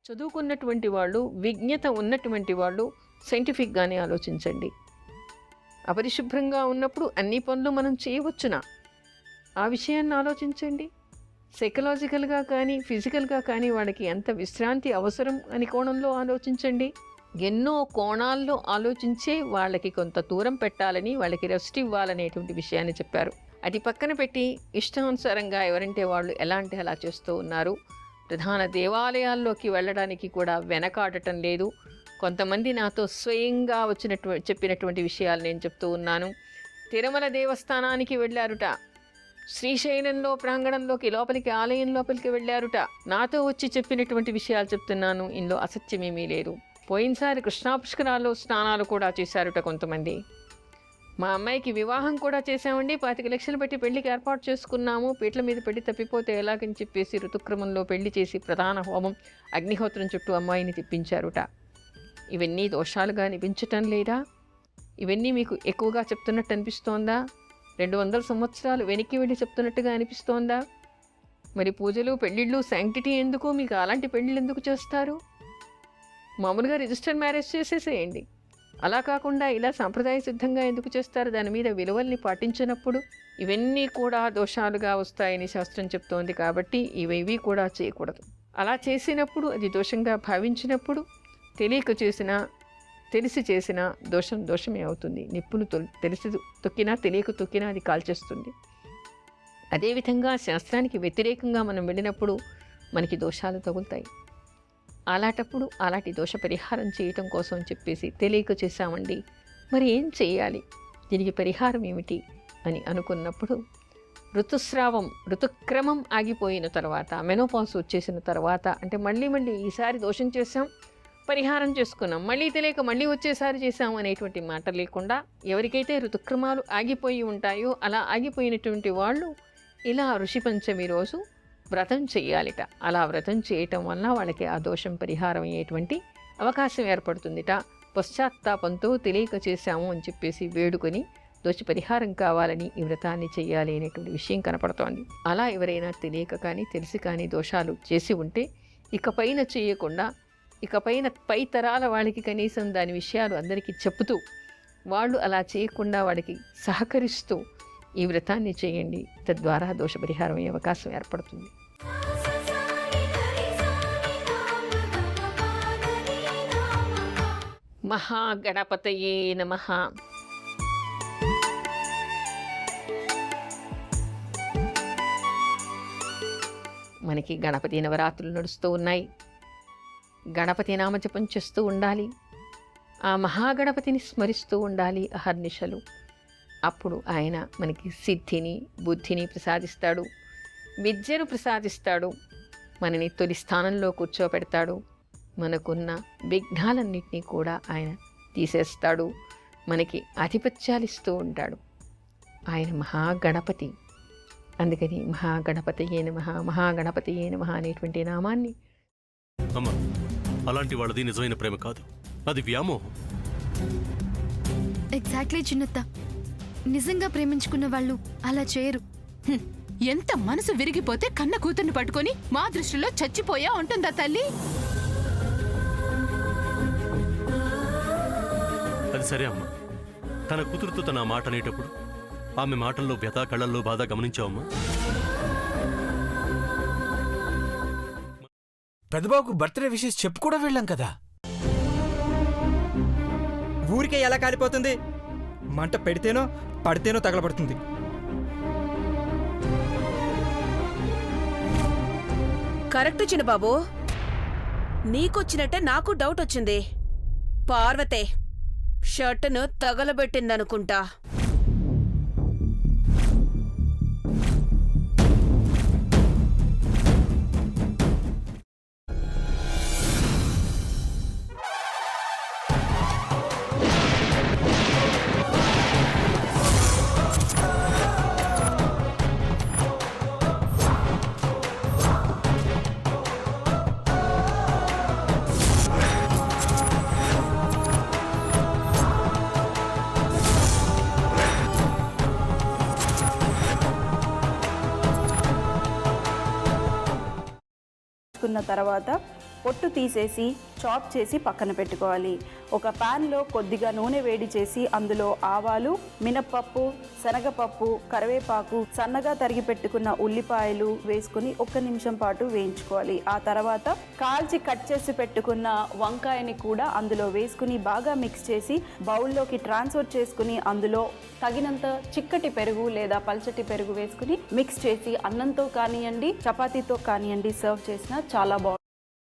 చదువుకున్నటువంటి వాళ్ళు, విజ్ఞత ఉన్నటువంటి వాళ్ళు సైంటిఫిక్గానే ఆలోచించండి. అపరిశుభ్రంగా ఉన్నప్పుడు అన్ని పనులు మనం చేయవచ్చునా? ఆ విషయాన్ని ఆలోచించండి. సైకలాజికల్గా కానీ ఫిజికల్గా కానీ వాళ్ళకి ఎంత విశ్రాంతి అవసరం అని కోణంలో ఆలోచించండి. ఎన్నో కోణాల్లో ఆలోచించే వాళ్ళకి కొంత దూరం పెట్టాలని, వాళ్ళకి రెస్ట్ ఇవ్వాలనేటువంటి విషయాన్ని చెప్పారు. అది పక్కన పెట్టి ఇష్టానుసారంగా ఎవరంటే వాళ్ళు ఎలా అంటే అలా చేస్తూ ఉన్నారు. ప్రధాన దేవాలయాల్లోకి వెళ్ళడానికి కూడా వెనకాడటం లేదు. కొంతమంది నాతో స్వయంగా చెప్పినటువంటి విషయాలు నేను చెప్తూ ఉన్నాను. తిరుమల దేవస్థానానికి వెళ్ళారుట, శ్రీశైలంలో ప్రాంగణంలోకి లోపలికి ఆలయం లోపలికి వెళ్ళారుట. నాతో వచ్చి చెప్పినటువంటి విషయాలు చెప్తున్నాను, ఇందులో అసత్యమేమీ లేదు. పోయినసారి కృష్ణా పుష్కరాల్లో స్నానాలు కూడా చేశారుట కొంతమంది. మా అమ్మాయికి వివాహం కూడా చేశామండి, 25 లక్షలు పెట్టి పెళ్లికి ఏర్పాటు చేసుకున్నాము, పీటల మీద పెళ్లి తప్పిపోతే ఎలాగని చెప్పేసి ఋతుక్రమంలో పెళ్లి చేసి ప్రధాన హోమం అగ్నిహోత్రం చుట్టూ అమ్మాయిని తిప్పించారుట. ఇవన్నీ దోషాలుగా అనిపించటం లేదా? ఇవన్నీ మీకు ఎక్కువగా చెప్తున్నట్టు అనిపిస్తోందా? 200 సంవత్సరాలు వెనక్కి వెళ్ళి చెప్తున్నట్టుగా అనిపిస్తోందా? మరి పూజలు పెళ్ళిళ్ళు శాంక్టిటీ ఎందుకు? మీకు అలాంటి పెళ్ళిళ్ళు ఎందుకు చేస్తారు? మామూలుగా రిజిస్టర్ మ్యారేజ్ చేసేసేయండి. అలా కాకుండా ఇలా సాంప్రదాయ సిద్ధంగా ఎందుకు చేస్తారు? దాని మీద విలువల్ని పాటించినప్పుడు ఇవన్నీ కూడా దోషాలుగా వస్తాయని శాస్త్రం చెప్తోంది. కాబట్టి ఇవేవి కూడా చేయకూడదు. అలా చేసినప్పుడు, అది దోషంగా భావించినప్పుడు, తెలియక చేసినా తెలిసి చేసినా దోషమే అవుతుంది. నిప్పును తెలిసి తొక్కినా తెలియక తొక్కినా అది కాల్చేస్తుంది. అదేవిధంగా శాస్త్రానికి వ్యతిరేకంగా మనం వెళ్ళినప్పుడు మనకి దోషాలు తగులుతాయి. అలాంటప్పుడు అలాంటి దోష పరిహారం చేయటం కోసం చెప్పేసి తెలియక చేశామండి, మరి ఏం చేయాలి, దీనికి పరిహారం ఏమిటి అని అనుకున్నప్పుడు, ఋతుక్రమం ఆగిపోయిన తర్వాత, మెనోపాజ్ వచ్చేసిన తర్వాత, అంటే మళ్ళీ ఈసారి దోషం చేశాం, పరిహారం చేసుకున్నాం, మళ్ళీ తెలియక మళ్ళీ వచ్చేసారి చేశాం అనేటువంటి మాట లేకుండా, ఎవరికైతే ఋతుక్రమాలు ఆగిపోయి ఉంటాయో అలా ఆగిపోయినటువంటి వాళ్ళు ఇలా ఋషి పంచమి రోజు వ్రతం చేయాలిట. అలా వ్రతం చేయటం వల్ల వాళ్ళకి ఆ దోషం పరిహారం అయ్యేటువంటి అవకాశం ఏర్పడుతుందిట. పశ్చాత్తాపంతో తెలియక చేశాము అని చెప్పేసి వేడుకొని దోష పరిహారం కావాలని ఈ వ్రతాన్ని చేయాలి అనేటువంటి విషయం కనపడుతోంది. అలా ఎవరైనా తెలియక కానీ తెలిసి కానీ దోషాలు చేసి ఉంటే ఇకపైన చేయకుండా, ఇకపైన పై తరాల వాళ్ళకి కనీసం దాని విషయాలు అందరికీ చెప్పుతూ, వాళ్ళు అలా చేయకుండా వాడికి సహకరిస్తూ ఈ వ్రతాన్ని చేయండి. తద్వారా దోష పరిహారం అయ్యే అవకాశం ఏర్పడుతుంది. మహాగణపతయే నమః. మనకి గణపతి నవరాత్రులు నడుస్తూ ఉన్నాయి. గణపతి నామజపం చేస్తూ ఉండాలి. ఆ మహాగణపతిని స్మరిస్తూ ఉండాలి అహర్నిశలు. అప్పుడు ఆయన మనకి సిద్ధిని, బుద్ధిని ప్రసాదిస్తాడు, విద్యను ప్రసాదిస్తాడు, మనని తొలి స్థానంలో కూర్చోపెడతాడు, మనకున్న విఘ్నాలన్నింటినీ కూడా ఆయన తీసేస్తాడు, మనకి ఆధిపత్యాలిస్తూ ఉంటాడు. ఆయన మహాగణపతి. అందుకని మహాగణపతయే నమః, మహాగణపతయే నమః అనేటువంటి నామాన్ని. అమ్మ, అలాంటి వాళ్ళది నిజమైన ప్రేమ కాదు, అది వ్యామోహం. ఎగ్జాక్ట్లీ చిన్నత్త, నిజంగా ప్రేమించుకున్న వాళ్ళు అలా చేయరు. ఎంత మనసు విరిగిపోతే కన్న కూతుర్ని పట్టుకొని మా దృష్టిలో చచ్చిపోయా ఉంటుందా తల్లి? అది సరే అమ్మా, తన కూతురుతో తన మాట అనేటప్పుడు ఆమె మాటల్లో వ్యథ, కళ్ళల్లో బాధ గమనించావమ్మా? పెద్దబాబుకు బర్త్డే విషెస్ చెప్పు కూడా వెళ్ళాం కదా. ఊరికే ఎలా కాలిపోతుంది? మంట పెడితేనో పడితేనో తగలబడుతుంది. కరెక్ట్ చిన్నబాబు, నీకొచ్చినట్టే నాకు డౌట్ వచ్చింది. పార్వతే షర్టును తగలబెట్టిందనుకుంటా. తర్వాత పొట్టు తీసేసి చాప్ చేసి పక్కన పెట్టుకోవాలి. ఒక ప్యాన్లో కొద్దిగా నూనె వేడి చేసి అందులో ఆవాలు, మినప్పప్పు, శనగపప్పు, కరివేపాకు, సన్నగా తరిగి పెట్టుకున్న ఉల్లిపాయలు వేసుకుని 1 నిమిషం పాటు వేయించుకోవాలి. ఆ తర్వాత కాల్చి కట్ చేసి పెట్టుకున్న వంకాయని కూడా అందులో వేసుకుని బాగా మిక్స్ చేసి బౌల్లోకి ట్రాన్స్ఫర్ చేసుకుని అందులో తగినంత చిక్కటి పెరుగు లేదా పల్చటి పెరుగు వేసుకుని మిక్స్ చేసి అన్నంతో కానివ్వండి, చపాతీతో కానివ్వండి సర్వ్ చేసినా చాలా బాగుంటుంది.